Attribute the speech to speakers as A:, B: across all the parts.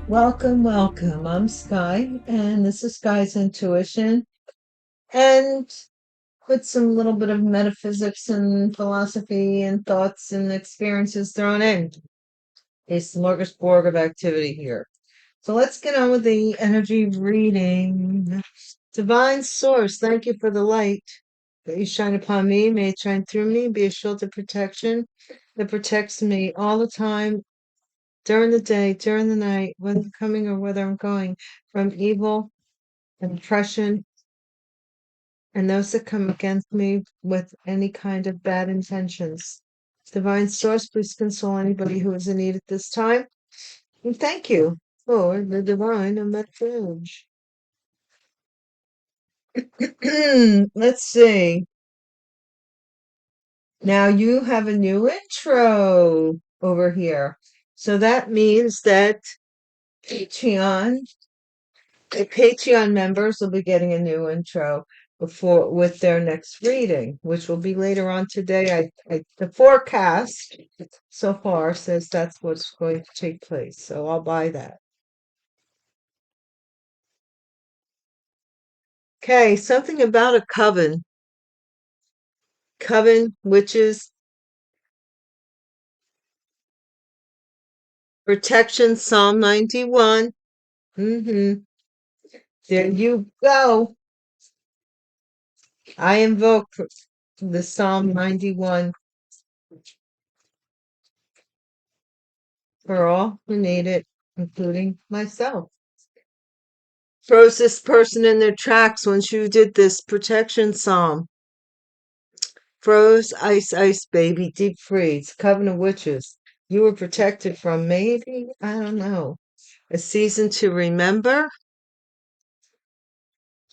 A: Welcome, welcome. I'm Sky, and this is Sky's Intuition, and with some little bit of metaphysics and philosophy and thoughts and experiences thrown in. A smorgasbord of activity here. So let's get on with the energy reading. Divine Source, thank you for the light that you shine upon me. May it shine through me, be a shield of protection that protects me all the time, during the day, during the night, whether I'm coming or whether I'm going, from evil and oppression, and those that come against me with any kind of bad intentions. Divine Source, please console anybody who is in need at this time. And thank you for the divine message. Let's see. Now you have a new intro over here. So that means that Patreon Patreon members will be getting a new intro before with their next reading, which will be later on today. The forecast so far says that's what's going to take place, so I'll buy that. Okay, something about a coven. Coven, witches, protection, Psalm 91. There you go. I invoke the Psalm 91 for all who need it, including myself. Froze this person in their tracks when she did this protection psalm. Froze, ice, ice, baby, deep freeze, coven of witches. You were protected from maybe, I don't know, a season to remember.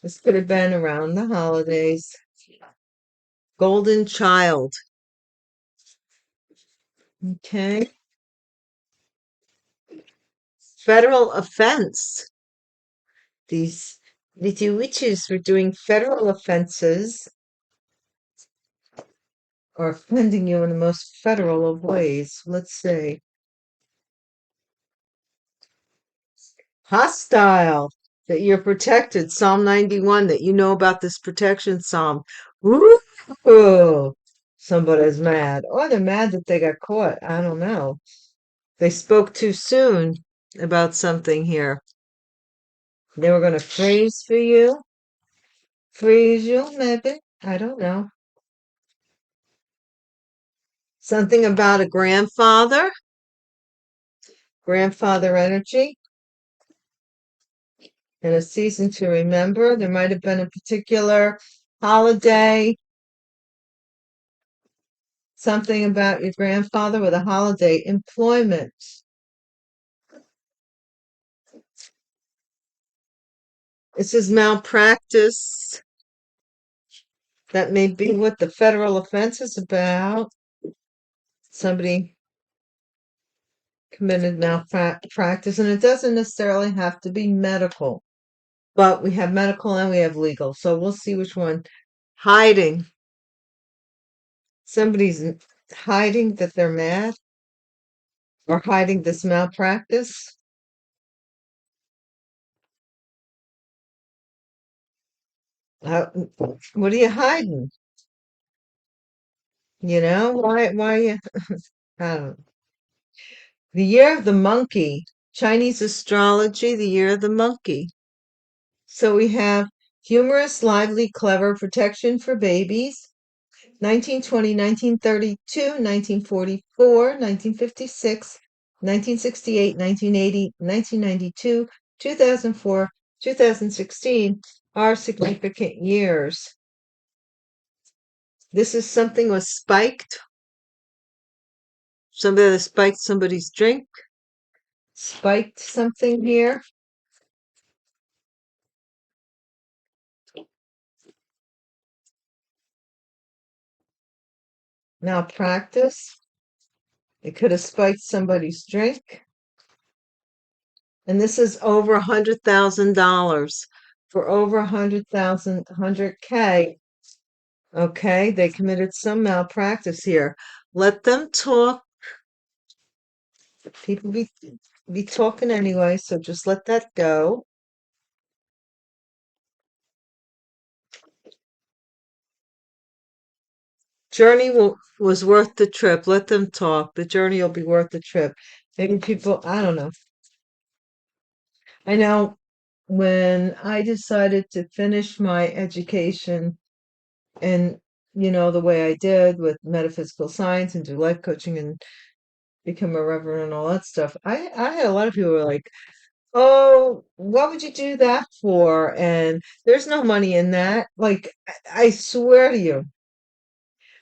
A: This could have been around the holidays. Golden child. Okay. Federal offense. These little witches were doing federal offenses or offending you in the most federal of ways. Let's see. Hostile, that you're protected. Psalm 91, that you know about this protection psalm. Ooh, somebody's mad. Or they're mad that they got caught. I don't know. They spoke too soon about something here. They were going to freeze for you. Freeze you, maybe. I don't know. Something about a grandfather. Grandfather energy. And a season to remember. There might have been a particular holiday, something about your grandfather with a holiday. Employment. This is malpractice. That may be what the federal offense is about. Somebody committed malpractice, and it doesn't necessarily have to be medical, but we have medical and we have legal, so we'll see which one. Hiding. Somebody's hiding that they're mad or hiding this malpractice. What are you hiding? You know, why you, I don't know. The year of the monkey, Chinese astrology, the year of the monkey. So we have humorous, lively, clever, protection for babies, 1920, 1932, 1944, 1956, 1968, 1980, 1992, 2004, 2016 are significant years. This is something was spiked. Somebody that spiked somebody's drink. Spiked something here. Malpractice. It could have spiked somebody's drink. And this is over $100,000 for over 100,000, 100K. Okay, they committed some malpractice here. Let them talk. People be be talking anyway, so just let that go. Was worth the trip. Let them talk. The journey will be worth the trip. Maybe people, I don't know. I know when I decided to finish my education and, the way I did with metaphysical science and do life coaching and become a reverend and all that stuff, I had a lot of people who were like, oh, what would you do that for? And there's no money in that. Like, I swear to you.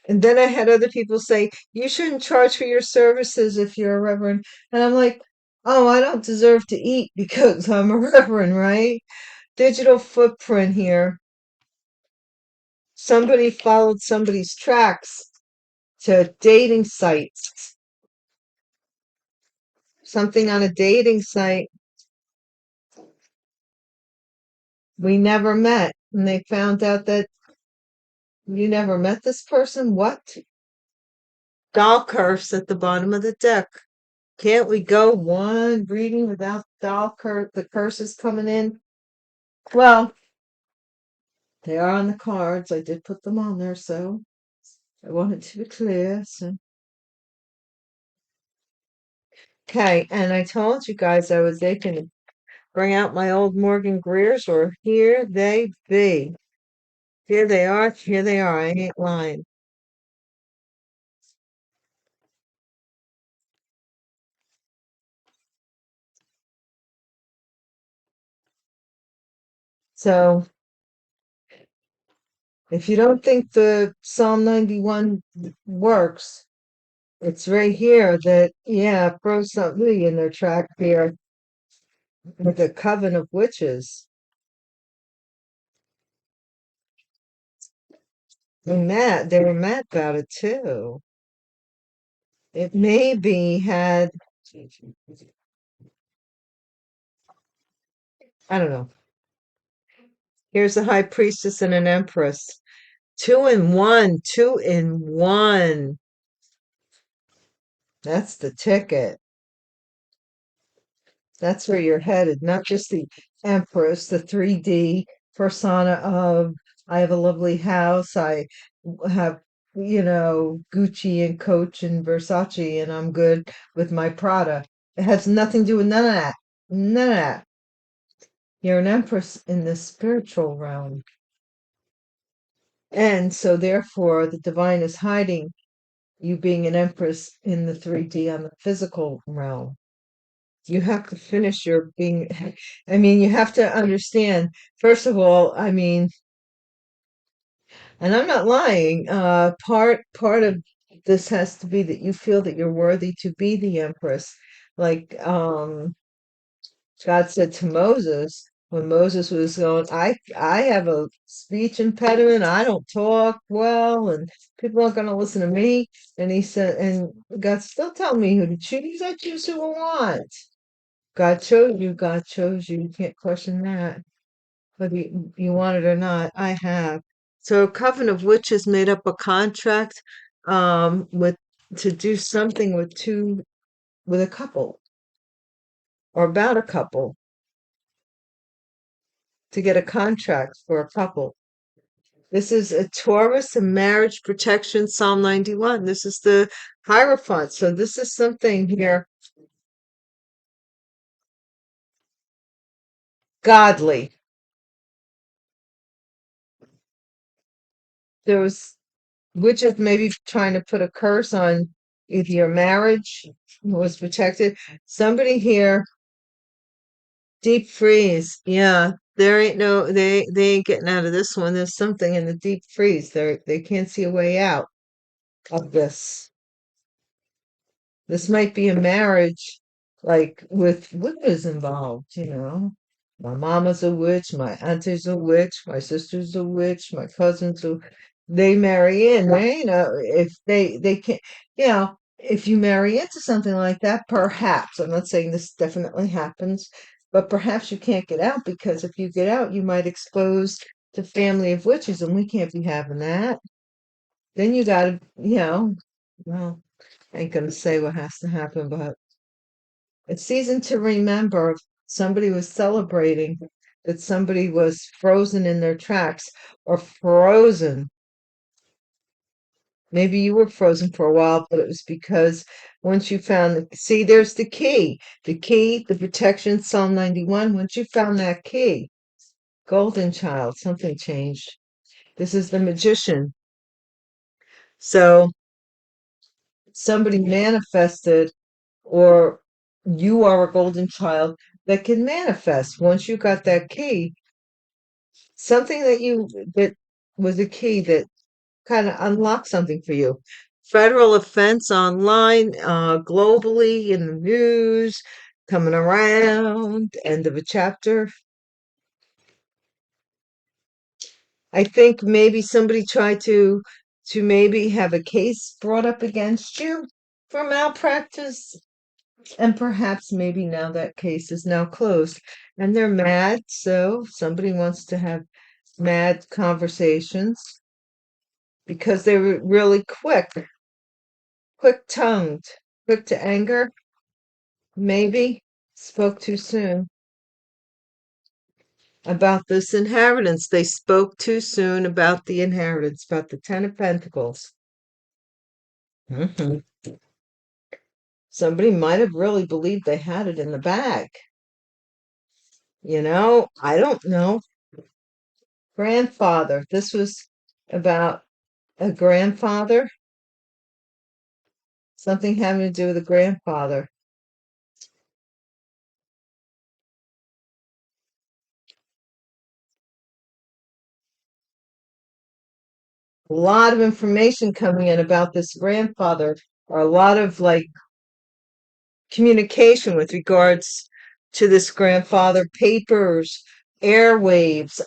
A: And then I had other people say, you shouldn't charge for your services if you're a reverend. And I'm like, oh, I don't deserve to eat because I'm a reverend, right? Digital footprint here. Somebody followed somebody's tracks to dating sites, something on a dating site. We never met. And they found out that you never met this person. What? Doll curse at the bottom of the deck. Can't we go one reading without the curses coming in? Well, they are on the cards. I did put them on there, so I wanted to be clear. So, okay, and I told you guys I was aching to bring out my old Morgan Greers, or here they be. Here they are. Here they are. I ain't lying. So, if you don't think the Psalm 91 works, it's right here that, yeah, throw something in their track here with the Coven of Witches. They were mad about it too. It maybe had, I don't know. Here's a high priestess and an empress. Two in one, two in one. That's the ticket. That's where you're headed, not just the Empress, the 3D persona of I have a lovely house, I have, Gucci and Coach and Versace, and I'm good with my Prada. It has nothing to do with none of that. None of that. You're an Empress in the spiritual realm. And so, therefore, the divine is hiding you being an Empress in the 3D on the physical realm. You have to finish your being, I mean, you have to understand, first of all, I mean, and I'm not lying, part of this has to be that you feel that you're worthy to be the Empress. Like God said to Moses when Moses was going, I have a speech impediment, I don't talk well, and people aren't gonna listen to me. And he said, and God still telling me who to choose, I choose who I want. God chose you. God chose you. You can't question that. Whether you want it or not, I have. So a coven of witches made up a contract with to do something with a couple or about a couple to get a contract for a couple. This is a Taurus and marriage protection Psalm 91. This is the Hierophant. So this is something here godly. There was witches maybe trying to put a curse on either your marriage was protected. Somebody here, deep freeze. Yeah, there ain't no they ain't getting out of this one. There's something in the deep freeze. They can't see a way out of this. This might be a marriage like with witches involved, My mama's a witch, my auntie's a witch, my sister's a witch, my cousins a they marry in, they, if they can't, if you marry into something like that, perhaps, I'm not saying this definitely happens, but perhaps you can't get out because if you get out, you might expose the family of witches, and we can't be having that. Then you gotta, well, I ain't gonna say what has to happen, but It's season to remember. Somebody was celebrating that somebody was frozen in their tracks or frozen. Maybe you were frozen for a while, but it was because once you found see, there's the key, the protection, Psalm 91. Once you found that key, golden child, something changed. This is the magician. So somebody manifested, or you are a golden child that can manifest. Once you got that key, something that was a key that kind of unlocked something for you. Federal offense online, globally in the news, coming around, end of a chapter. I think maybe somebody tried to maybe have a case brought up against you for malpractice, and perhaps maybe now that case is now closed and they're mad, so somebody wants to have mad conversations because they were really quick-tongued, quick to anger, maybe spoke too soon about this inheritance. They spoke too soon about the inheritance, about the Ten of Pentacles. Mhm. Somebody might have really believed they had it in the bag. I don't know. Grandfather. This was about a grandfather. Something having to do with a grandfather. A lot of information coming in about this grandfather, or a lot of communication with regards to this grandfather, papers, airwaves,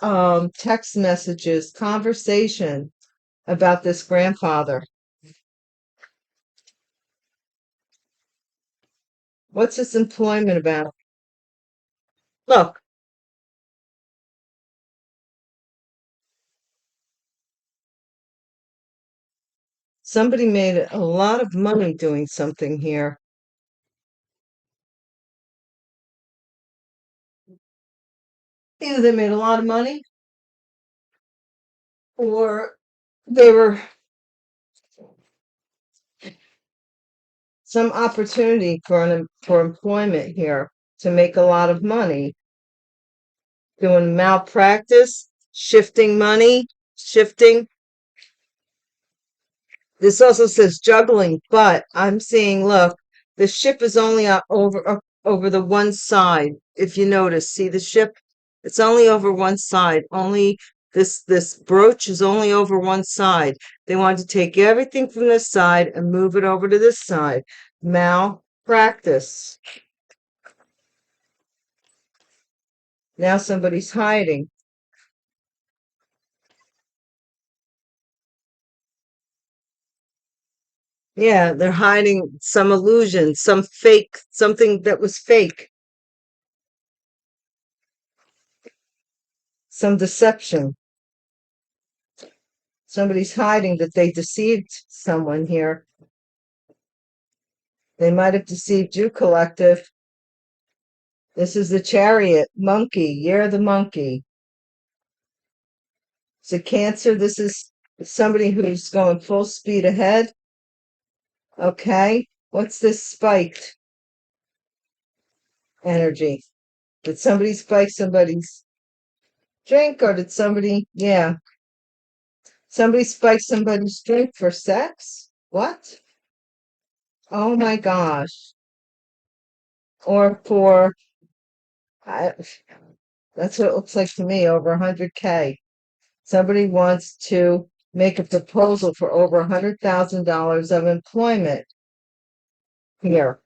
A: text messages, conversation about this grandfather. What's his employment about? Look, somebody made a lot of money doing something here. Either they made a lot of money or they were some opportunity for employment here to make a lot of money doing malpractice, shifting money, shifting. This also says juggling, but I'm seeing, look, the ship is only over the one side. If you notice, see the ship? It's only over one side. Only this brooch is only over one side. They want to take everything from this side and move it over to this side. Malpractice. Now somebody's hiding. Yeah, they're hiding some illusion, some fake, something that was fake, some deception. Somebody's hiding that they deceived someone here. They might have deceived you, collective. This is the Chariot, monkey. You're the monkey. It's a Cancer. This is somebody who's going full speed ahead. Okay. What's this spiked energy? Did somebody spike somebody's drink, or did somebody, yeah, somebody spike somebody's drink for sex? What? Oh my gosh. Or for, I, that's what it looks like to me, over 100K. Somebody wants to make a proposal for over $100,000 of employment here.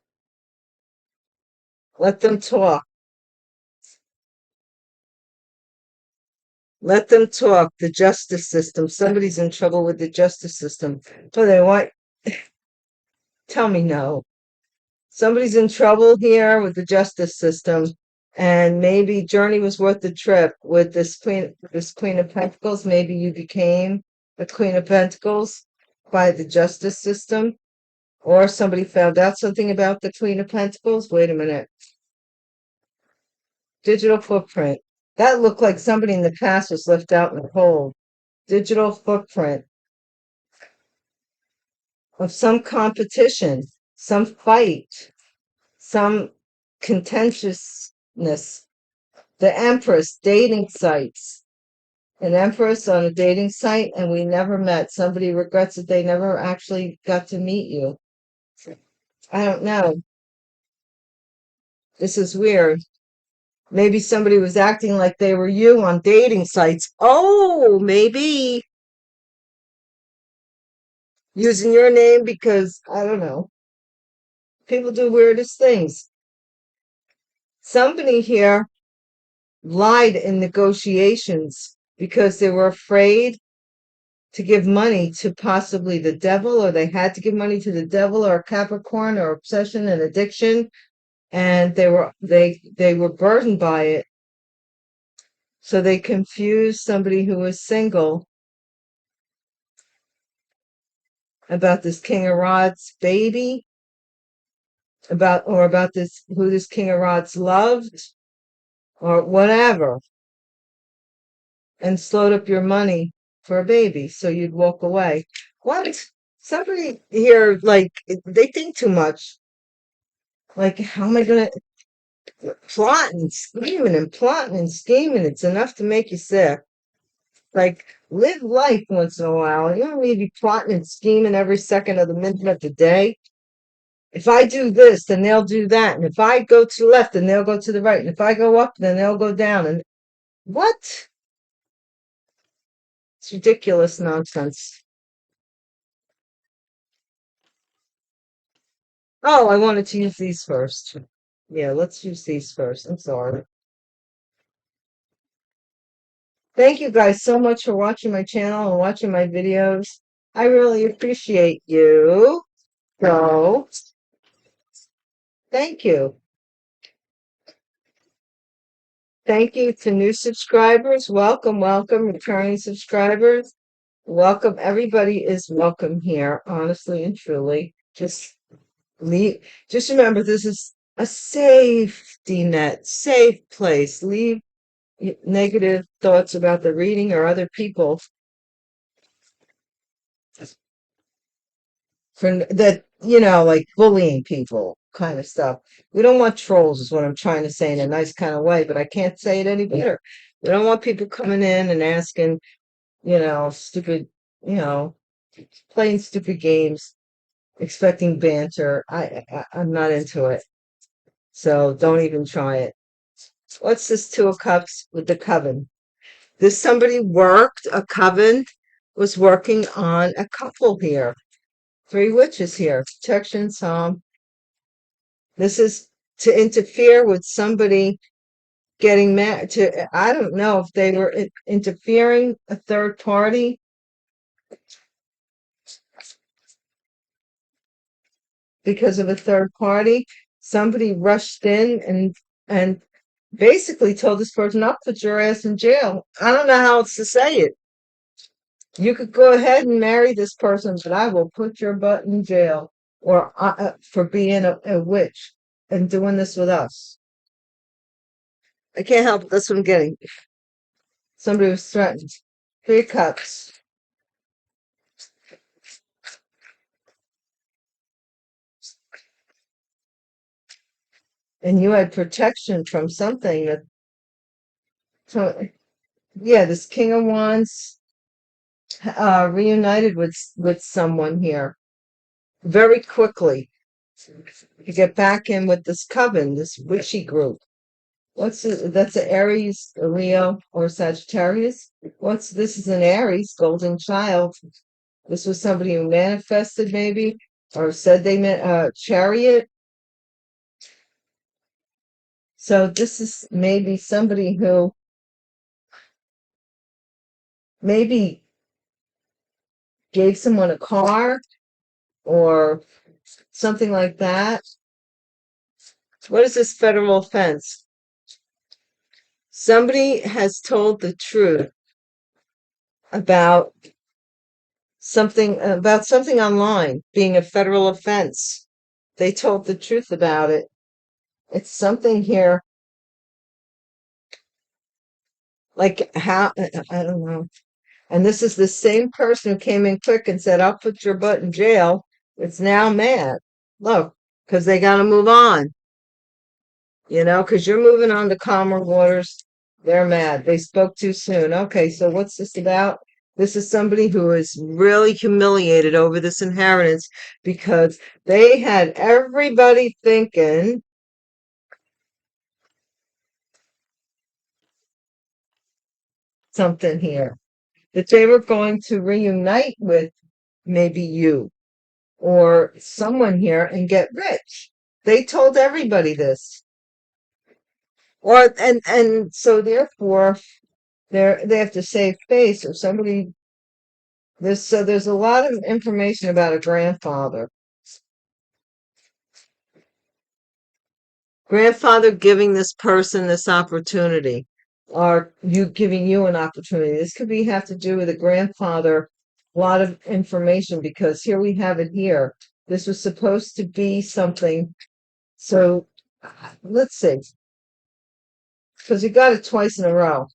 A: Let them talk. Let them talk. The justice system. Somebody's in trouble with the justice system. So they want, tell me no. Somebody's in trouble here with the justice system, and maybe journey was worth the trip with this Queen of Pentacles. Maybe you became the Queen of Pentacles by the justice system. Or somebody found out something about the Queen of Pentacles. Wait a minute. Digital footprint. That looked like somebody in the past was left out in the cold. Digital footprint of some competition, some fight, some contentiousness. The Empress, dating sites. An Empress on a dating site, and we never met. Somebody regrets that they never actually got to meet you. I don't know. This is weird. Maybe somebody was acting like they were you on dating sites. Oh, maybe using your name because I don't know. People do weirdest things. Somebody here lied in negotiations because they were afraid to give money to possibly the devil, or they had to give money to the devil or Capricorn or obsession and addiction, and they were burdened by it. So they confused somebody who was single about this King of Rods baby, about this who this King of Rods loved, or whatever, and slowed up your money for a baby so you'd walk away. What? Somebody here, like, they think too much. Like, how am I gonna plotting, scheming, and plotting and scheming? It's enough to make you sick. Like, live life once in a while. You don't need to be plotting and scheming every second of the minute of the day. If I do this, then they'll do that. And if I go to the left, then they'll go to the right. And if I go up, then they'll go down. And what? It's ridiculous nonsense. Oh, I wanted to use these first. Yeah, let's use these first. I'm sorry. Thank you guys so much for watching my channel and watching my videos. I really appreciate you. So, thank you. Thank you to new subscribers. Welcome, welcome, returning subscribers. Welcome. Everybody is welcome here, honestly and truly. Just remember, this is a safety net, safe place. Leave negative thoughts about the reading or other people for that, like bullying people kind of stuff. We don't want trolls, is what I'm trying to say in a nice kind of way, but I can't say it any better. We don't want people coming in and asking, stupid, playing stupid games, expecting banter. I'm not into it. So don't even try it. What's this Two of Cups with the Coven? A coven was working on a couple here. Three witches here. Protection, Psalm. This is to interfere with somebody getting married. I don't know if they were interfering, a third party. Because of a third party, somebody rushed in and basically told this person, "I'll put your ass in jail." I don't know how else to say it. You could go ahead and marry this person, but I will put your butt in jail, or for being a witch and doing this with us. I can't help it. That's what I'm getting. Somebody was threatened. Three Cups. And you had protection from something that, so, yeah, this King of Wands reunited with someone here very quickly to get back in with this coven, this witchy group. That's an Aries, a Leo, or Sagittarius. This is an Aries, golden child. This was somebody who manifested, maybe, or said they meant chariot. So this is maybe somebody who maybe gave someone a car or something like that. What is this federal offense? Somebody has told the truth about something about something online being a federal offense. They told the truth about it. It's something here, like how, I don't know. And this is the same person who came in quick and said, I'll put your butt in jail. It's now mad. Look, because they got to move on, because you're moving on to calmer waters. They're mad. They spoke too soon. Okay, so what's this about? This is somebody who is really humiliated over this inheritance because they had everybody thinking something here, that they were going to reunite with maybe you or someone here and get rich. They told everybody this. Or and so therefore they have to save face or somebody. There's a lot of information about a grandfather giving this person this opportunity, or you giving you an opportunity. This could be have to do with a grandfather. A lot of information, because here we have it here. This was supposed to be something. So let's see, because you got it twice in a row.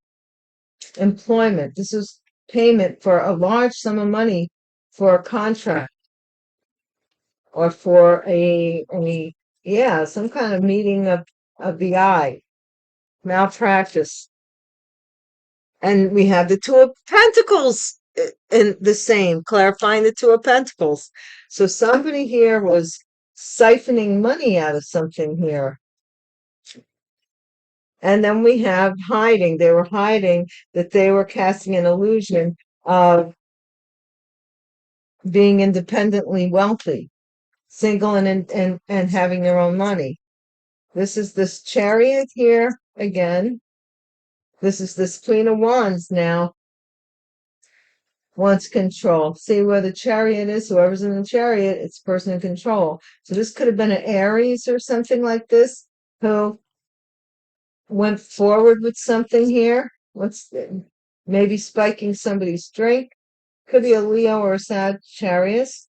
A: Employment. This is payment for a large sum of money for a contract, or for yeah, some kind of meeting of the eye. Malpractice. And we have the Two of Pentacles in the same, clarifying the Two of Pentacles. So somebody here was siphoning money out of something here. And then we have hiding. They were hiding that they were casting an illusion of being independently wealthy, single and having their own money. This is this Chariot here again. This is this Queen of Wands now. Wants control. See where the Chariot is? Whoever's in the Chariot, it's person in control. So this could have been an Aries or something like this, who went forward with something here. Maybe spiking somebody's drink. Could be a Leo or a Sagittarius.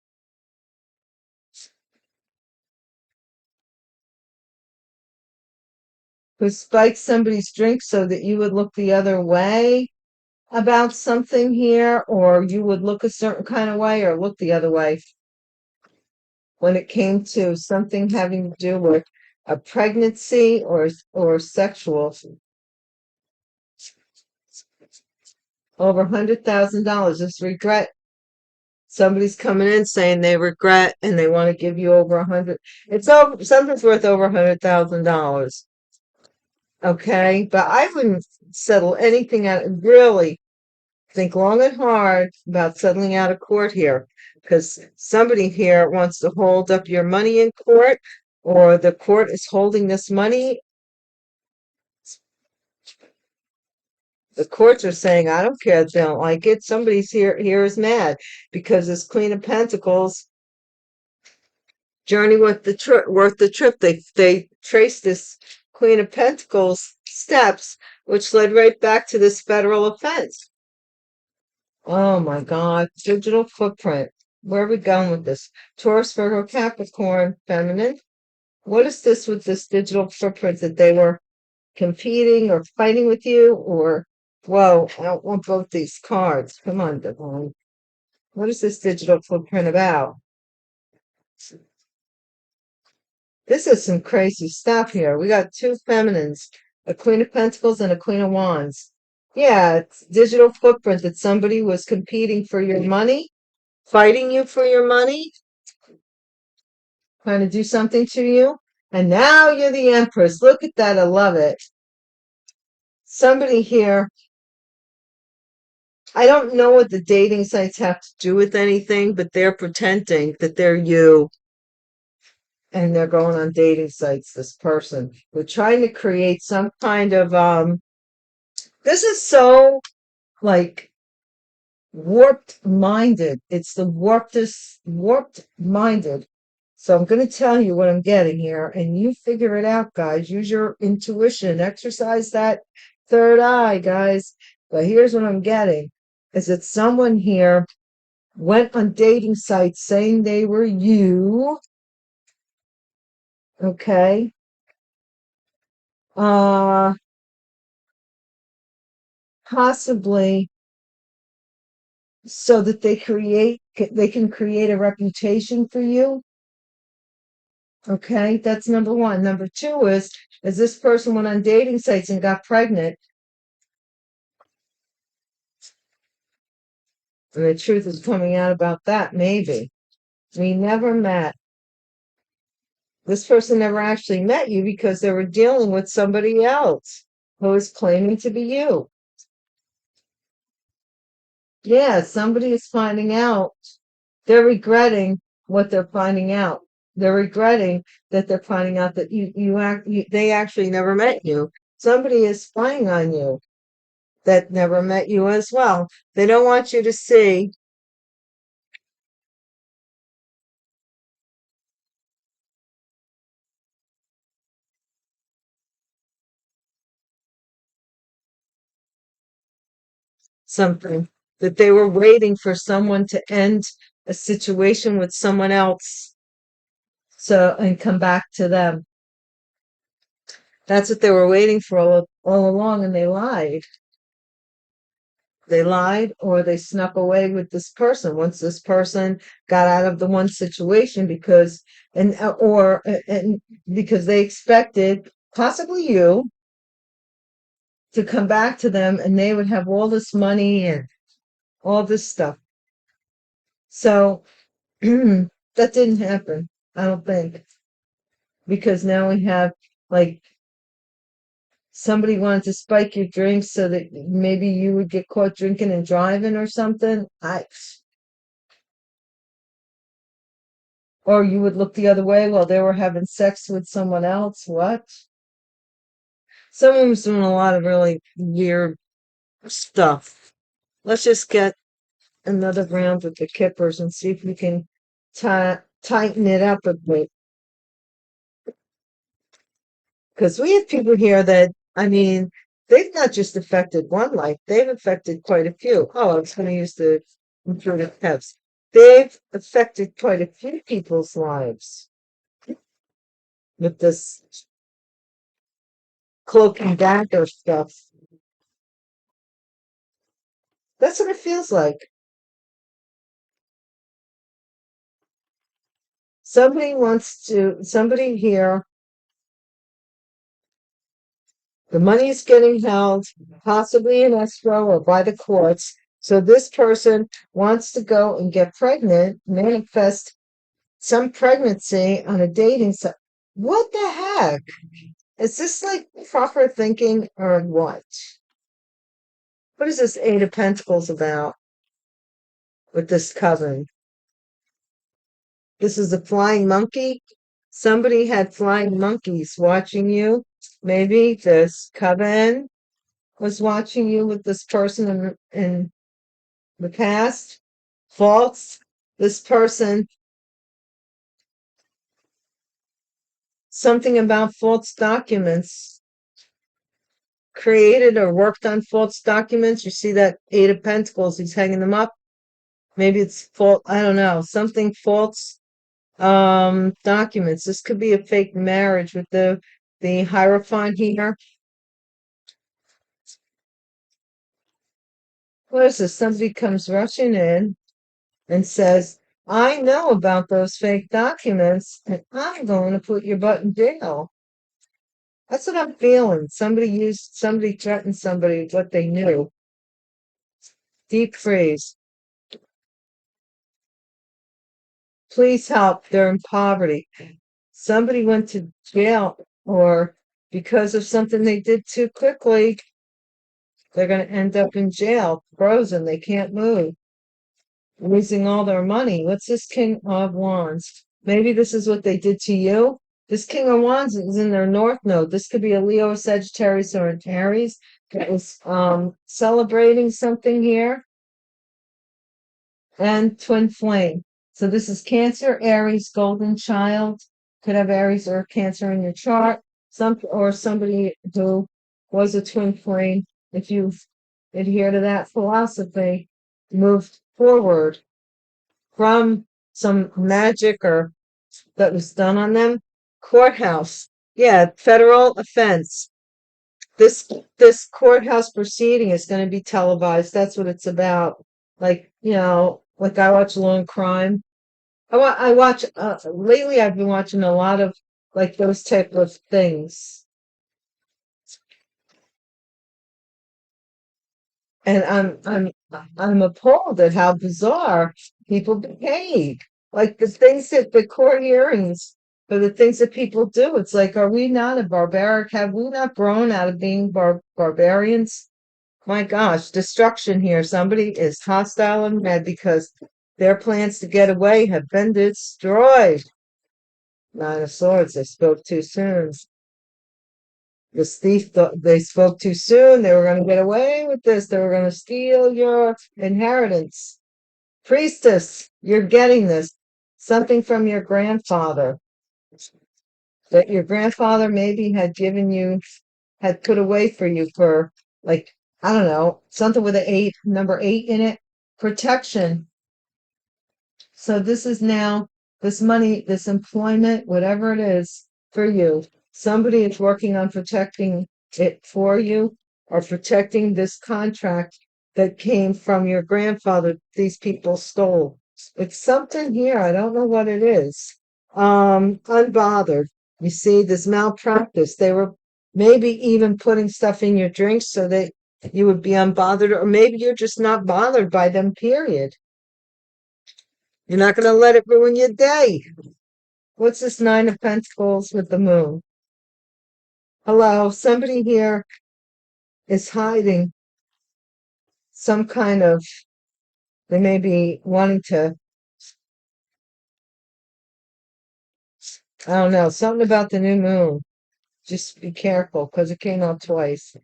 A: Who spikes somebody's drink so that you would look the other way about something here, or you would look a certain kind of way or look the other way when it came to something having to do with a pregnancy or sexual. Over $100,000. This regret. Somebody's coming in saying they regret and they want to give you over 100. It's over, something's worth over $100,000. Okay, but I wouldn't settle anything out. Really think long and hard about settling out of court here, because somebody here wants to hold up your money in court, or the court is holding this money. The courts are saying, I don't care if they don't like it. Somebody's here is mad because this Queen of Pentacles journey worth the trip. They traced this Queen of Pentacles steps, which led right back to this federal offense. Oh my God. Digital footprint. Where are we going with this? Taurus, Virgo, Capricorn, feminine. What is this with this digital footprint, that they were competing or fighting with you? Or, whoa, I don't want both these cards. Come on, Divine. What is this digital footprint about? This is some crazy stuff here. We got two feminines, a Queen of Pentacles and a Queen of Wands. Yeah, it's digital footprint, that somebody was competing for your money, fighting you for your money, trying to do something to you. And now you're the Empress. Look at that. I love it. Somebody here, I don't know what the dating sites have to do with anything, but they're pretending that they're you. And they're going on dating sites, this person. They're trying to create some kind of, this is so, like, warped minded. It's the warped minded. So I'm going to tell you what I'm getting here, and you figure it out, guys. Use your intuition, exercise that third eye, guys. But here's what I'm getting, is that someone here went on dating sites saying they were you, okay? Uh, Possibly so that they can create a reputation for you. Okay, that's number one. Number two is this person went on dating sites and got pregnant, and the truth is coming out about that, maybe. We never met. This person never actually met you because they were dealing with somebody else who was claiming to be you. Yeah, somebody is finding out. They're regretting what they're finding out. They're regretting that they're finding out that they actually never met you. Somebody is spying on you that never met you as well. They don't want you to see something, that they were waiting for someone to end a situation with someone else and come back to them. That's what they were waiting for all along, and they lied. They lied, or they snuck away with this person once this person got out of the one situation and because they expected possibly you to come back to them, and they would have all this money and all this stuff. So that didn't happen, I don't think, because now we have, like, somebody wanted to spike your drinks so that maybe you would get caught drinking and driving or something. Or you would look the other way while they were having sex with someone else. What? Someone was doing a lot of really weird stuff. Let's just get another round with the kippers and see if we can tighten it up a bit. Because we have people here that, I mean, they've not just affected one life, they've affected quite a few. Oh, I was going to use the intuitive Fs. They've affected quite a few people's lives with this cloak and dagger stuff. That's what it feels like. Somebody here, the money is getting held, possibly in escrow or by the courts. So this person wants to go and get pregnant, manifest some pregnancy on a dating site. What the heck? Is this like proper thinking or what? What is this Eight of Pentacles about with this coven? This is a flying monkey. Somebody had flying monkeys watching you. Maybe this coven was watching you with this person in the past. False. This person, something about false documents, created or worked on false documents. You see that Eight of Pentacles, he's hanging them up. Maybe it's false, I don't know, something false documents. This could be a fake marriage with the Hierophant here. What is this? Somebody comes rushing in and says, I know about those fake documents, and I'm going to put your butt in jail. That's what I'm feeling. Somebody threatened somebody with what they knew. Deep freeze. Please help. They're in poverty. Somebody went to jail, or because of something they did too quickly, they're going to end up in jail, frozen. They can't move, losing all their money. What's this King of Wands? Maybe this is what they did to you. This King of Wands is in their North Node. This could be a Leo, a Sagittarius, or an Aries that was celebrating something here. And Twin Flame. So this is Cancer, Aries, Golden Child. Could have Aries or Cancer in your chart. Somebody who was a twin flame. If you adhere to that philosophy, moved forward. from some magic or that was done on them. Courthouse. Yeah, federal offense. This courthouse proceeding is going to be televised. That's what it's about. Like, like I watch Law and Crime. I watch lately I've been watching a lot of like those type of things. And I'm appalled at how bizarre people behave. Like the things that the court hearings or the things that people do. It's like, are we not a barbaric? Have we not grown out of being barbarians? My gosh, destruction here. Somebody is hostile and mad because their plans to get away have been destroyed. Nine of Swords, they spoke too soon. This thief thought they spoke too soon. They were going to get away with this. They were going to steal your inheritance. Priestess, you're getting this. Something from your grandfather that your grandfather maybe had given you, had put away for you for, like, I don't know, something with an number 8 in it. Protection. So this is now this money, this employment, whatever it is for you. Somebody is working on protecting it for you or protecting this contract that came from your grandfather. These people stole. It's something here. I don't know what it is. Unbothered. You see, this malpractice. They were maybe even putting stuff in your drinks so that you would be unbothered, or maybe you're just not bothered by them, period. You're not going to let it ruin your day. What's this Nine of Pentacles with the moon? Hello, somebody here is hiding some kind of, they may be wanting to, I don't know, something about the new moon. Just be careful because it came out twice.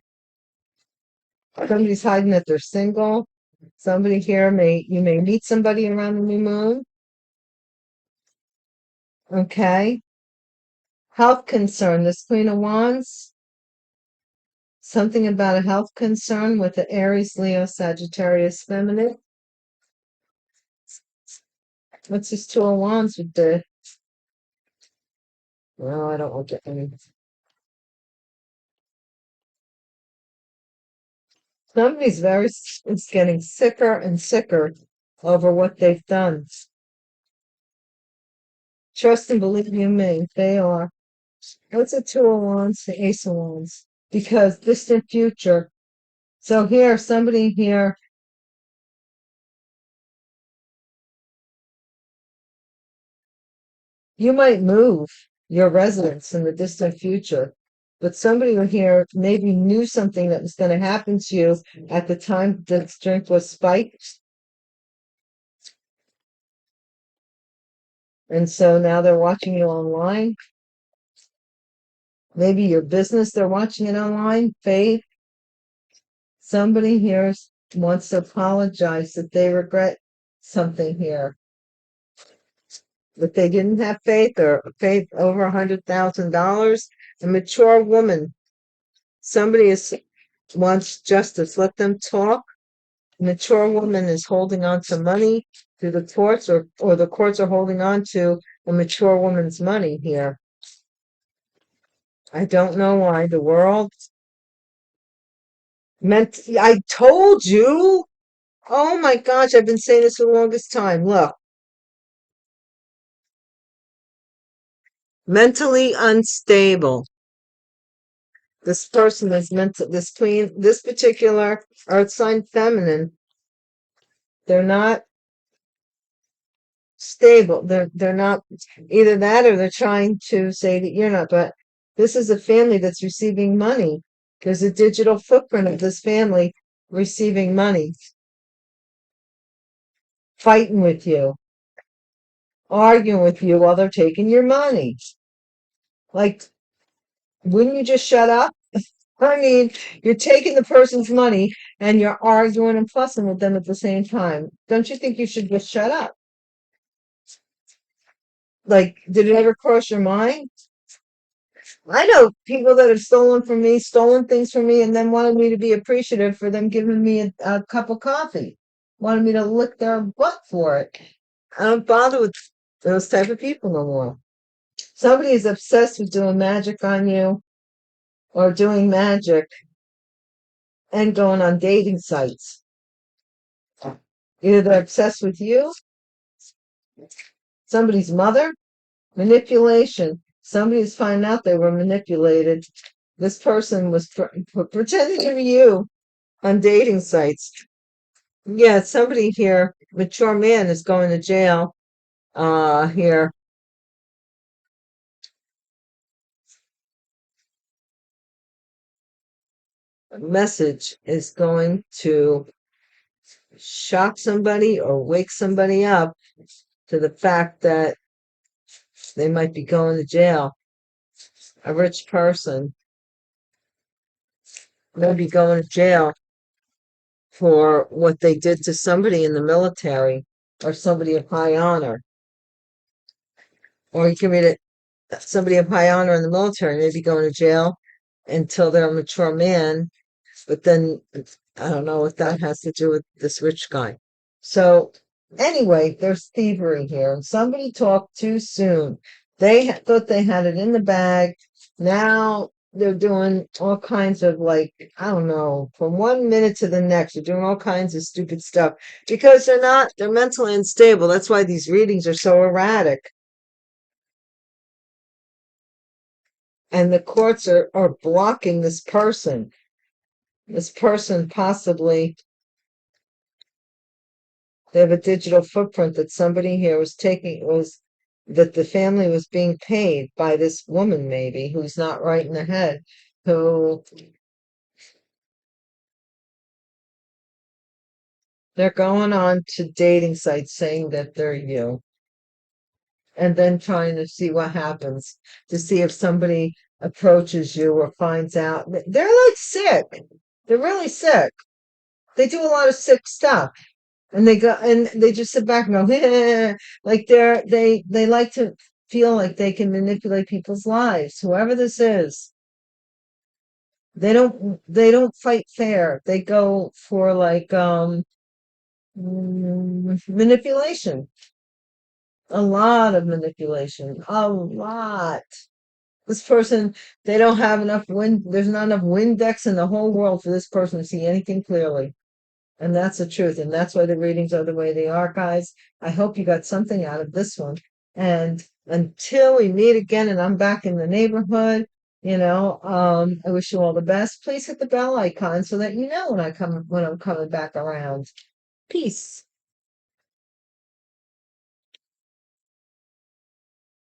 A: Somebody's hiding that they're single. Somebody here you may meet somebody around the new moon. Okay. Health concern, this Queen of Wands. Something about a health concern with the Aries, Leo, Sagittarius, feminine. What's this Two of Wands with the... No, I don't want to get any. Somebody's is getting sicker and sicker over what they've done. Trust and believe you me, they are. What's a Two of Wands? The Ace of Wands. Because distant future. So here, somebody here, you might move your residence in the distant future, but somebody here maybe knew something that was going to happen to you at the time the drink was spiked. And so now they're watching you online. Maybe your business, they're watching it online. Faith. Somebody here wants to apologize that they regret something here. That they didn't have faith or faith over $100,000. A mature woman. Somebody wants justice. Let them talk. A mature woman is holding on to money through the courts, or the courts are holding on to a mature woman's money here. I don't know why the world meant. I told you. Oh my gosh, I've been saying this for the longest time. Look, mentally unstable. This person is this queen, this particular earth sign feminine. They're not stable. They're not either that or they're trying to say that you're not. But this is a family that's receiving money. There's a digital footprint of this family receiving money, fighting with you, arguing with you while they're taking your money. Like, wouldn't you just shut up? I mean, you're taking the person's money and you're arguing and fussing with them at the same time. Don't you think you should just shut up? Like, did it ever cross your mind? I know people that have stolen from me, stolen things from me, and then wanted me to be appreciative for them giving me a cup of coffee. Wanted me to lick their butt for it. I don't bother with those type of people no more. Somebody is obsessed with doing magic on you or doing magic and going on dating sites. Either they're obsessed with you, somebody's mother, manipulation. Somebody is finding out they were manipulated. This person was pretending to be you on dating sites. Yeah, somebody here, mature man, is going to jail. Here, a message is going to shock somebody or wake somebody up to the fact that they might be going to jail. A rich person may be going to jail for what they did to somebody in the military or somebody of high honor. Or you can read it, somebody of high honor in the military may be going to jail until they're a mature man. But then I don't know what that has to do with this rich guy. So anyway, there's thievery here. And somebody talked too soon. They thought they had it in the bag. Now they're doing all kinds of, like, I don't know, from 1 minute to the next, they're doing all kinds of stupid stuff because they're mentally unstable. That's why these readings are so erratic. And the courts are blocking this person. This person possibly, they have a digital footprint that somebody here was that the family was being paid by this woman, maybe, who's not right in the head, who they're going on to dating sites saying that they're you, and then trying to see what happens, to see if somebody approaches you or finds out. They're like sick. They're really sick. They do a lot of sick stuff. And they just sit back and go, like they like to feel like they can manipulate people's lives. Whoever this is, they don't fight fair. They go for, like, manipulation. A lot of manipulation. A lot. This person, they don't have enough wind. There's not enough Windex in the whole world for this person to see anything clearly. And that's the truth. And that's why the readings are the way they are, guys. I hope you got something out of this one. And until we meet again and I'm back in the neighborhood, I wish you all the best. Please hit the bell icon so that you know when I'm coming back around. Peace.